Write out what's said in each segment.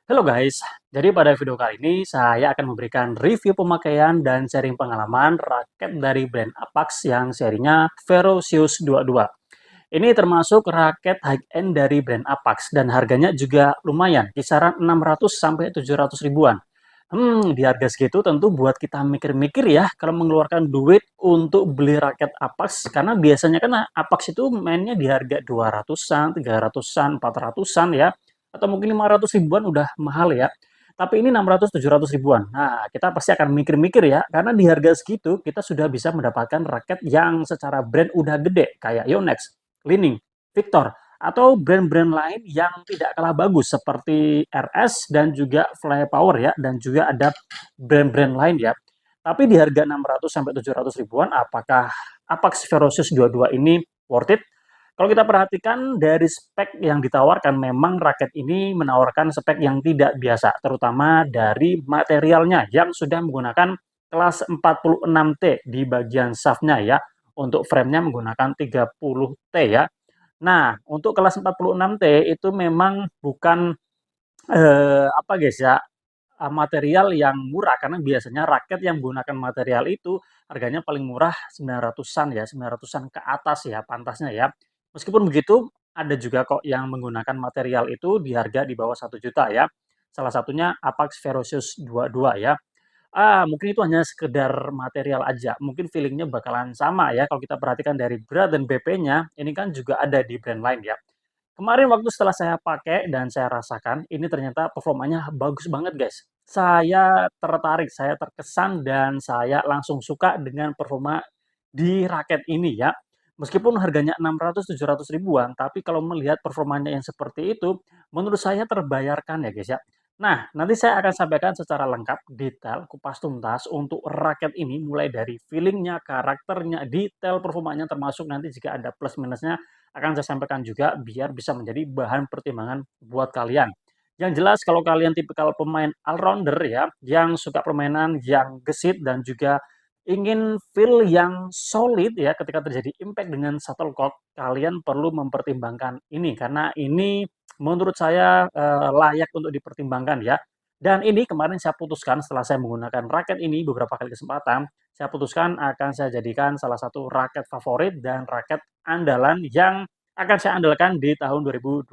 Halo guys, jadi pada video kali ini saya akan memberikan review pemakaian dan sharing pengalaman raket dari brand Apax yang serinya Ferocious 22. Ini termasuk raket high-end dari brand Apax dan harganya juga lumayan, kisaran 600 sampai 700 ribuan. Di harga segitu tentu buat kita mikir-mikir ya kalau mengeluarkan duit untuk beli raket Apax karena biasanya kan Apax itu mainnya di harga 200-an, 300-an, 400-an ya atau mungkin 500 ribuan udah mahal ya. Tapi ini 600 700 ribuan. Nah, kita pasti akan mikir-mikir ya karena di harga segitu kita sudah bisa mendapatkan raket yang secara brand udah gede kayak Yonex, Li-Ning, Victor atau brand-brand lain yang tidak kalah bagus seperti RS dan juga Fly Power ya dan juga ada brand-brand lain ya. Tapi di harga 600 sampai 700 ribuan apakah Apax Ferocious 22 ini worth it? Kalau kita perhatikan dari spek yang ditawarkan memang raket ini menawarkan spek yang tidak biasa terutama dari materialnya yang sudah menggunakan kelas 46T di bagian shaftnya ya. Untuk framenya menggunakan 30T ya. Nah, untuk kelas 46T itu memang bukan apa guys ya, material yang murah karena biasanya raket yang menggunakan material itu harganya paling murah 900-an ya, 900-an ke atas ya pantasnya ya. Meskipun begitu ada juga kok yang menggunakan material itu di harga di bawah 1 juta ya. Salah satunya Apax Ferocious 22 ya. Mungkin itu hanya sekedar material aja, mungkin feeling-nya bakalan sama ya kalau kita perhatikan dari berat dan BP-nya, ini kan juga ada di brand lain ya. Kemarin waktu setelah saya pakai dan saya rasakan, ini ternyata performanya bagus banget, guys. Saya tertarik, saya terkesan, dan saya langsung suka dengan performa di raket ini ya. Meskipun harganya 600-700 ribuan, tapi kalau melihat performanya yang seperti itu, menurut saya terbayarkan ya guys ya. Nah, nanti saya akan sampaikan secara lengkap, detail, kupas tuntas untuk raket ini, mulai dari feelingnya, karakternya, detail performanya, termasuk nanti jika ada plus minusnya, akan saya sampaikan juga biar bisa menjadi bahan pertimbangan buat kalian. Yang jelas kalau kalian tipikal pemain all-rounder ya, yang suka permainan yang gesit dan juga ingin feel yang solid ya ketika terjadi impact dengan shuttlecock, kalian perlu mempertimbangkan ini karena ini menurut saya layak untuk dipertimbangkan ya. Dan ini kemarin saya putuskan setelah saya menggunakan raket ini beberapa kali kesempatan, saya putuskan akan saya jadikan salah satu raket favorit dan raket andalan yang akan saya andalkan di tahun 2024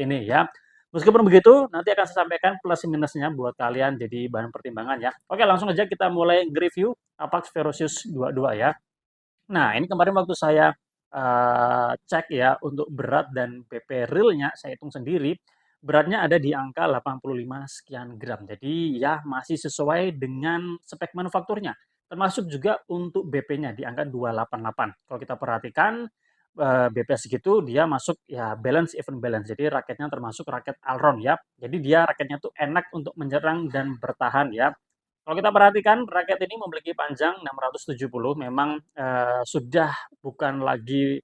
ini ya. Meskipun begitu, nanti akan saya sampaikan plus minusnya buat kalian jadi bahan pertimbangan ya. Oke, langsung aja kita mulai nge-review Apax Ferocious 22 ya. Nah, ini kemarin waktu saya cek ya untuk berat dan PP realnya saya hitung sendiri, beratnya ada di angka 85 sekian gram. Jadi ya masih sesuai dengan spek manufakturnya. Termasuk juga untuk BP-nya di angka 288. Kalau kita perhatikan BP segitu dia masuk ya balance even balance. Jadi raketnya termasuk raket all-round ya. Jadi dia raketnya tuh enak untuk menyerang dan bertahan ya. Kalau kita perhatikan raket ini memiliki panjang 670, memang sudah bukan lagi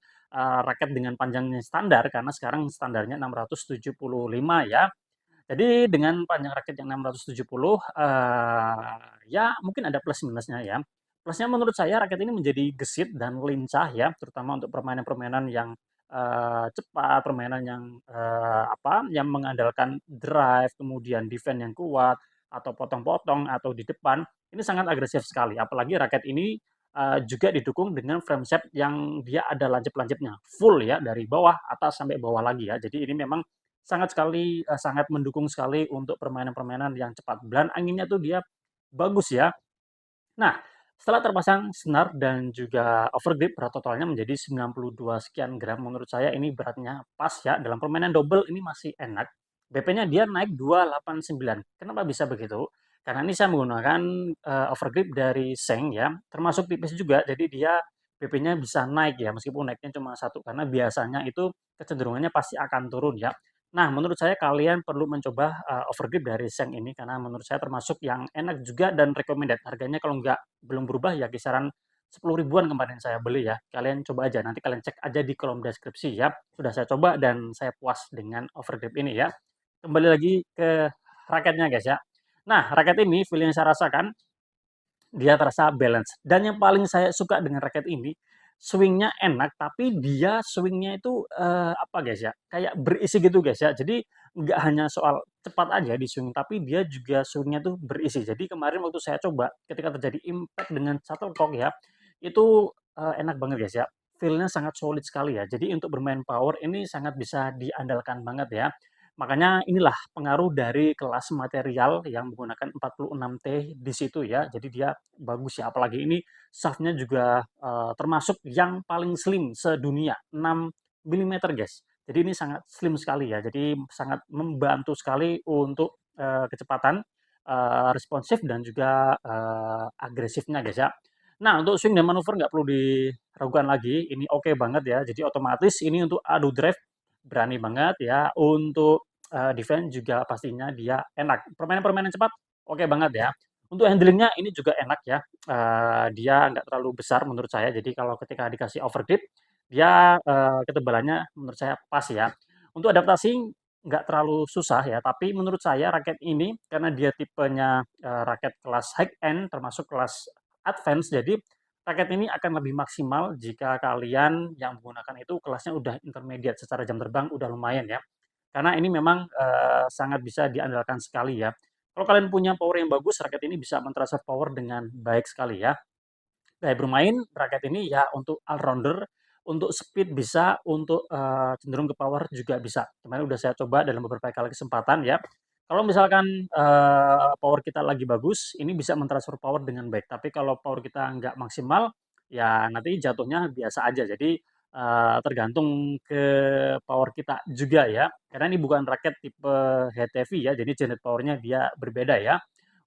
raket dengan panjangnya standar karena sekarang standarnya 675 ya. Jadi dengan panjang raket yang 670, ya mungkin ada plus minusnya ya. Plusnya menurut saya raket ini menjadi gesit dan lincah ya, terutama untuk permainan-permainan yang cepat, permainan yang yang mengandalkan drive, kemudian defense yang kuat, atau potong-potong, atau di depan, ini sangat agresif sekali. Apalagi raket ini juga didukung dengan frame shape yang dia ada lancip-lancipnya, full ya, dari bawah, atas sampai bawah lagi ya. Jadi ini memang sangat sekali sangat mendukung sekali untuk permainan-permainan yang cepat. Dan anginnya tuh dia bagus ya. Nah, setelah terpasang senar dan juga overgrip, berat totalnya menjadi 92 sekian gram. Menurut saya ini beratnya pas ya, dalam permainan double ini masih enak. BP-nya dia naik 289. Kenapa bisa begitu? Karena ini saya menggunakan overgrip dari Seng ya, termasuk tipis juga. Jadi dia BP-nya bisa naik ya, meskipun naiknya cuma satu. Karena biasanya itu kecenderungannya pasti akan turun ya. Nah, menurut saya kalian perlu mencoba overgrip dari Seng ini karena menurut saya termasuk yang enak juga dan recommended. Harganya kalau nggak belum berubah ya kisaran 10 ribuan kemarin saya beli ya. Kalian coba aja, nanti kalian cek aja di kolom deskripsi ya. Sudah saya coba dan saya puas dengan overgrip ini ya. Kembali lagi ke raketnya guys ya. Nah, raket ini feeling yang saya rasakan dia terasa balance. Dan yang paling saya suka dengan raket ini, swingnya enak, tapi dia swingnya itu, apa guys ya, kayak berisi gitu guys ya. Jadi nggak hanya soal cepat aja di swing, tapi dia juga swing-nya tuh berisi. Jadi kemarin waktu saya coba ketika terjadi impact dengan shuttlecock ya, itu, enak banget guys ya, feel-nya sangat solid sekali ya. Jadi untuk bermain power ini sangat bisa diandalkan banget ya. Makanya inilah pengaruh dari kelas material yang menggunakan 46T di situ ya. Jadi dia bagus ya, apalagi ini shaft-nya juga, termasuk yang paling slim sedunia, 6 milimeter guys. Jadi ini sangat slim sekali ya, jadi sangat membantu sekali untuk, kecepatan, responsif dan juga, agresifnya guys ya. Nah untuk swing dan manuver nggak perlu diragukan lagi, ini oke banget ya, jadi otomatis ini untuk adu drive berani banget ya, untuk, defense juga pastinya dia enak. Permainan-permainan cepat oke banget ya. Untuk handling-nya ini juga enak ya, dia nggak terlalu besar menurut saya, jadi kalau ketika dikasih overgrip, dia, ketebalannya menurut saya pas ya. Untuk adaptasi nggak terlalu susah ya, tapi menurut saya raket ini karena dia tipenya, raket kelas high end termasuk kelas advance, jadi raket ini akan lebih maksimal jika kalian yang menggunakan itu kelasnya udah intermediate, secara jam terbang udah lumayan ya. Karena ini memang, sangat bisa diandalkan sekali ya. Kalau kalian punya power yang bagus, raket ini bisa mentransfer power dengan baik sekali ya. Gaya bermain raket ini ya untuk all rounder, untuk speed bisa, untuk, cenderung ke power juga bisa. Kemarin udah saya coba dalam beberapa kali kesempatan ya. Kalau misalkan, power kita lagi bagus, ini bisa mentransfer power dengan baik. Tapi kalau power kita nggak maksimal, ya nanti jatuhnya biasa aja. Jadi, tergantung ke power kita juga ya. Karena ini bukan raket tipe head heavy ya, jadi generate power-nya dia berbeda ya.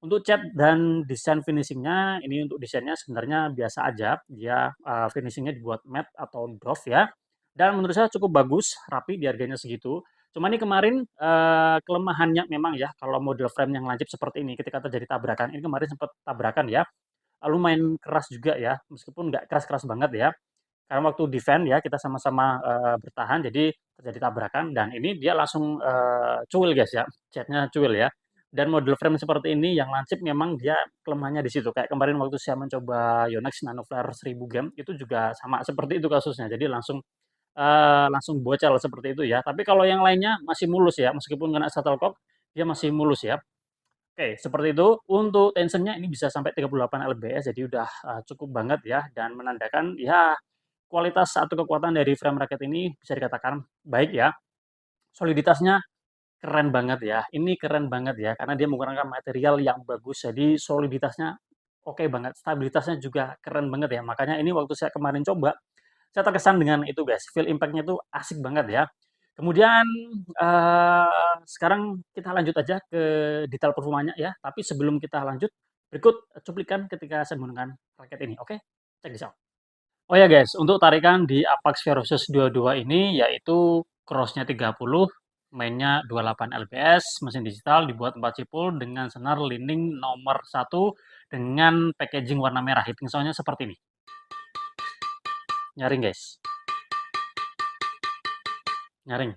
Untuk cat dan desain finishing-nya, ini untuk desainnya sebenarnya biasa aja, dia, finishing-nya dibuat matte atau doff ya, dan menurut saya cukup bagus, rapi di harganya segitu. Cuma ini kemarin, kelemahannya memang ya, kalau model frame yang lancip seperti ini ketika terjadi tabrakan, ini kemarin sempat tabrakan ya, lumayan keras juga ya, meskipun nggak keras-keras banget ya. Karena waktu defend ya, kita sama-sama, bertahan, jadi terjadi tabrakan dan ini dia langsung, cuil guys ya, catnya cuil ya. Dan model frame seperti ini yang lancip memang dia kelemahannya di situ. Kayak kemarin waktu saya mencoba Yonex Nano Flare 1000 gram, itu juga sama seperti itu kasusnya. Jadi langsung, langsung bocel seperti itu ya. Tapi kalau yang lainnya masih mulus ya, meskipun kena shuttlecock, dia masih mulus ya. Oke, seperti itu. Untuk tensionnya ini bisa sampai 38 lbs, jadi udah, cukup banget ya, dan menandakan ya kualitas atau kekuatan dari frame raket ini bisa dikatakan baik ya. Soliditasnya keren banget ya, ini keren banget ya, karena dia menggunakan material yang bagus, jadi soliditasnya oke banget, stabilitasnya juga keren banget ya. Makanya ini waktu saya kemarin coba, saya terkesan dengan itu guys, feel impact-nya tuh asik banget ya. Kemudian, sekarang kita lanjut aja ke detail performanya ya, tapi sebelum kita lanjut, berikut cuplikan ketika saya menggunakan raket ini, oke? Check this out. Oh ya guys, untuk tarikan di Apax Velocis 22 ini yaitu cross-nya 30, mainnya 28 lbs, mesin digital dibuat 4 cipul dengan senar linding nomor 1 dengan packaging warna merah. Hitting sound-nya seperti ini. Nyaring guys. Nyaring.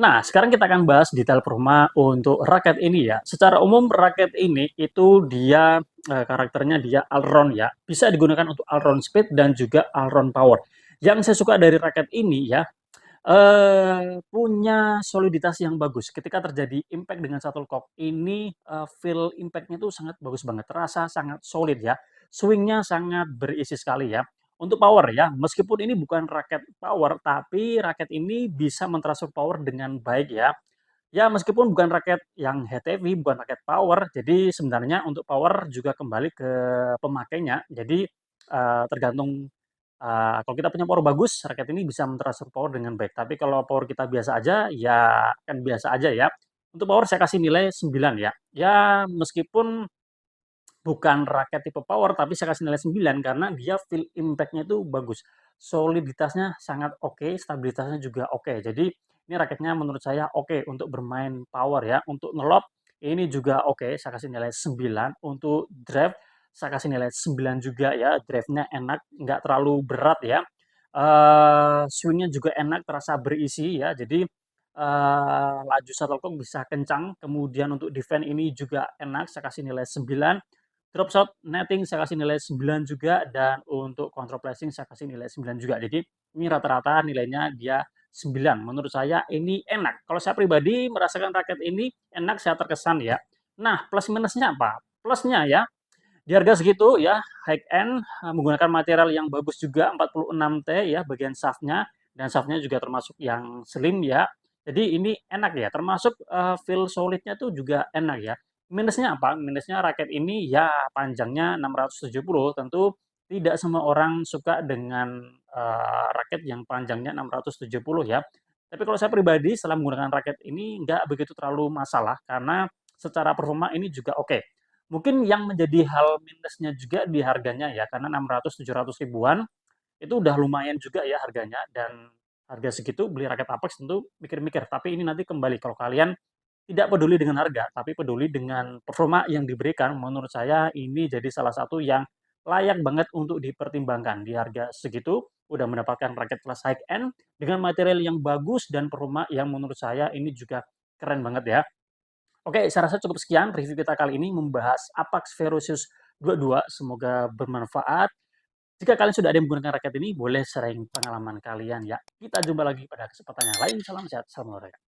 Nah, sekarang kita akan bahas detail performa untuk raket ini ya. Secara umum raket ini itu dia karakternya dia all-round ya. Bisa digunakan untuk all-round speed dan juga all-round power. Yang saya suka dari raket ini ya, punya soliditas yang bagus. Ketika terjadi impact dengan shuttlecock ini, feel impact-nya itu sangat bagus banget, terasa sangat solid ya, swing-nya sangat berisi sekali ya. Untuk power ya, meskipun ini bukan raket power, tapi raket ini bisa mentransfer power dengan baik ya. Ya meskipun bukan raket yang head heavy, bukan raket power, jadi sebenarnya untuk power juga kembali ke pemakainya. Jadi, tergantung, kalau kita punya power bagus, raket ini bisa mentransfer power dengan baik. Tapi kalau power kita biasa aja, ya kan biasa aja ya. Untuk power saya kasih nilai 9 ya. Ya meskipun bukan raket tipe power, tapi saya kasih nilai 9 karena dia feel impact-nya itu bagus. Soliditasnya sangat oke, stabilitasnya juga oke. Jadi ini raketnya menurut saya oke untuk bermain power ya. Untuk ngelob ini juga oke, saya kasih nilai 9. Untuk drive saya kasih nilai 9 juga ya. Drive-nya enak, nggak terlalu berat ya. Swing-nya juga enak, terasa berisi ya. Jadi laju shuttlecock bisa kencang. Kemudian untuk defense ini juga enak, saya kasih nilai 9. Drop shot, netting saya kasih nilai 9 juga, dan untuk control placing saya kasih nilai 9 juga. Jadi ini rata-rata nilainya dia 9. Menurut saya ini enak. Kalau saya pribadi merasakan raket ini enak, saya terkesan ya. Nah, plus minusnya apa? Plusnya ya, di harga segitu ya, high end, menggunakan material yang bagus juga 46T ya bagian shaftnya, dan shaftnya juga termasuk yang slim ya. Jadi ini enak ya, termasuk feel solidnya tuh juga enak ya. Minusnya apa? Minusnya raket ini ya panjangnya 670, tentu tidak semua orang suka dengan raket yang panjangnya 670 ya. Tapi kalau saya pribadi setelah menggunakan raket ini nggak begitu terlalu masalah karena secara performa ini juga oke. Mungkin yang menjadi hal minusnya juga di harganya ya, karena 600-700 ribuan, itu udah lumayan juga ya harganya, dan harga segitu beli raket Apex tentu mikir-mikir. Tapi ini nanti kembali, kalau kalian tidak peduli dengan harga, tapi peduli dengan performa yang diberikan, menurut saya ini jadi salah satu yang layak banget untuk dipertimbangkan. Di harga segitu, udah mendapatkan raket kelas high end, dengan material yang bagus dan performa yang menurut saya ini juga keren banget ya. Oke, saya rasa cukup sekian review kita kali ini membahas Apax Ferocious 22. Semoga bermanfaat. Jika kalian sudah ada yang menggunakan raket ini, boleh sharing pengalaman kalian ya. Kita jumpa lagi pada kesempatan yang lain. Salam sehat, salam olahraga.